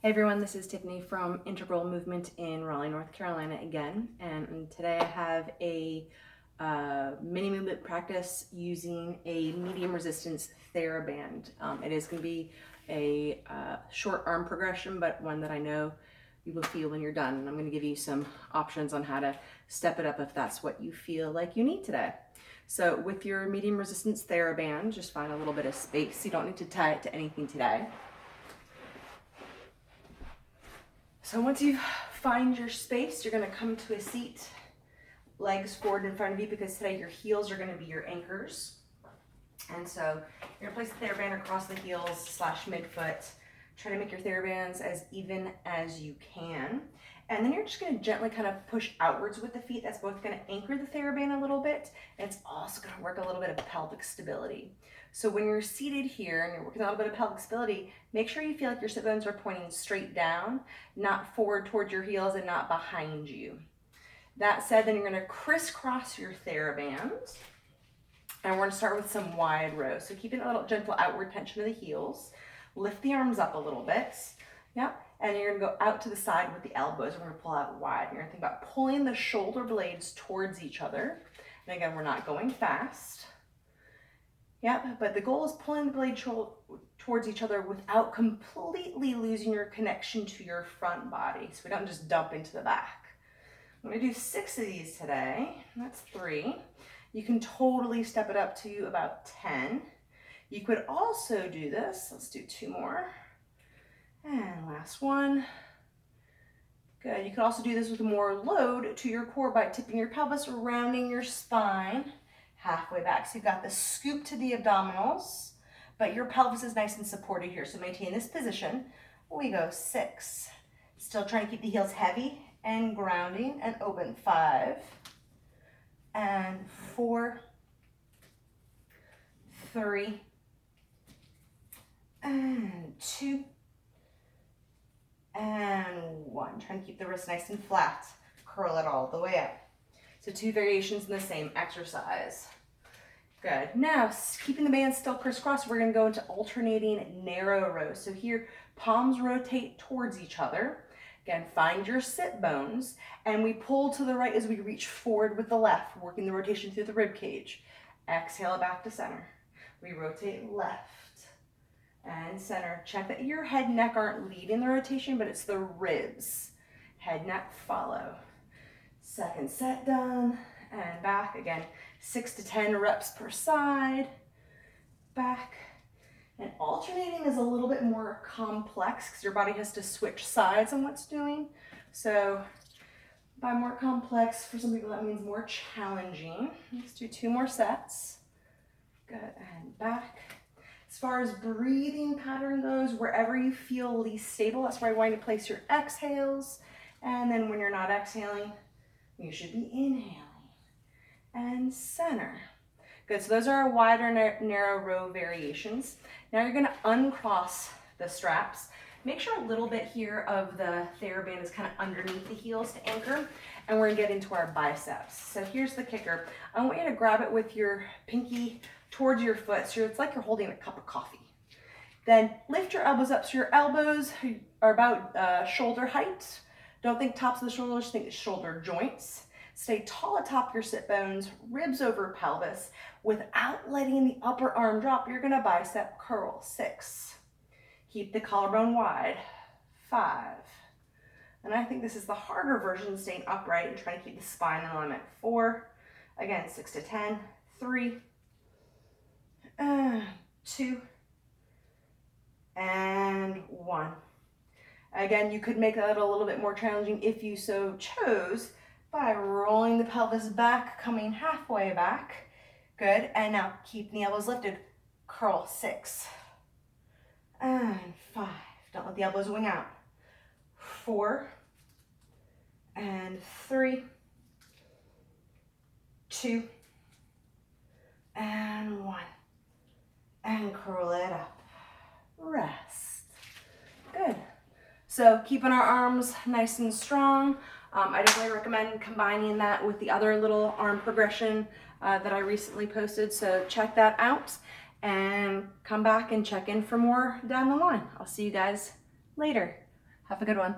Hey everyone, this is Tiffany from Integral Movement in Raleigh, North Carolina again, and today I have a mini movement practice using a medium resistance Theraband. It is going to be a short arm progression, but one that I know you will feel when you're done. And I'm going to give you some options on how to step it up if that's what you feel like you need today. So with your medium resistance Theraband, just find a little bit of space. You don't need to tie it to anything today. So once you find your space, you're going to come to a seat, legs forward in front of you, because today your heels are going to be your anchors. And so you're going to place the Theraband across the heels / midfoot. Try to make your Therabands as even as you can. And then you're just going to gently kind of push outwards with the feet. That's both going to anchor the Theraband a little bit, and it's also going to work a little bit of pelvic stability. So when you're seated here and you're working a little bit of pelvic stability, make sure you feel like your sit bones are pointing straight down, not forward towards your heels and not behind you. That said, then you're going to crisscross your Therabands. And we're going to start with some wide rows. So keeping a little gentle outward tension of the heels. Lift the arms up a little bit. Yep. And you're going to go out to the side with the elbows. We're going to pull out wide. You're going to think about pulling the shoulder blades towards each other. And again, we're not going fast. Yep, but the goal is pulling the blade towards each other without completely losing your connection to your front body. So we don't just dump into the back. I'm going to do 6 of these today. That's 3. You can totally step it up to about 10. You could also do this. Let's do 2 more. And last one. Good. You could also do this with more load to your core by tipping your pelvis, rounding your spine halfway back. So you've got the scoop to the abdominals, but your pelvis is nice and supported here. So maintain this position. We go 6. Still trying to keep the heels heavy and grounding and open. 5 and 4, 3 and 2 and 1. Trying to keep the wrist nice and flat. Curl it all the way up. So 2 variations in the same exercise. Good. Now, keeping the band still crisscross, we're going to go into alternating narrow rows. So here, palms rotate towards each other. Again, find your sit bones, and we pull to the right as we reach forward with the left, working the rotation through the rib cage. Exhale it back to center. We rotate left and center. Check that your head and neck aren't leading the rotation, but it's the ribs. Head, neck, follow. Second set done, and back again. 6 to 10 reps per side. Back. And alternating is a little bit more complex because your body has to switch sides on what's doing. So by more complex, for some people that means more challenging. Let's do 2 more sets. Good, and back. As far as breathing pattern goes, wherever you feel least stable, that's where I want you to place your exhales. And then when you're not exhaling, you should be inhaling. And center. Good, so those are our wider narrow row variations. Now you're gonna uncross the straps. Make sure a little bit here of the Theraband is kind of underneath the heels to anchor, and we're gonna get into our biceps. So here's the kicker. I want you to grab it with your pinky towards your foot, so it's like you're holding a cup of coffee. Then lift your elbows up, so your elbows are about shoulder height. Don't think tops of the shoulders, think shoulder joints. Stay tall atop your sit bones, ribs over pelvis. Without letting the upper arm drop, you're gonna bicep curl. 6. Keep the collarbone wide. 5. And I think this is the harder version, staying upright and trying to keep the spine in alignment. 4. Again, 6 to 10. 3. 2. And 1. Again, you could make that a little bit more challenging if you so chose, by rolling the pelvis back, coming halfway back. Good, and now keep the elbows lifted. Curl. 6 and 5. Don't let the elbows wing out. 4 and 3, 2 and 1. And curl it up. Rest. Good. So keeping our arms nice and strong. I definitely recommend combining that with the other little arm progression that I recently posted. So check that out and come back and check in for more down the line. I'll see you guys later. Have a good one.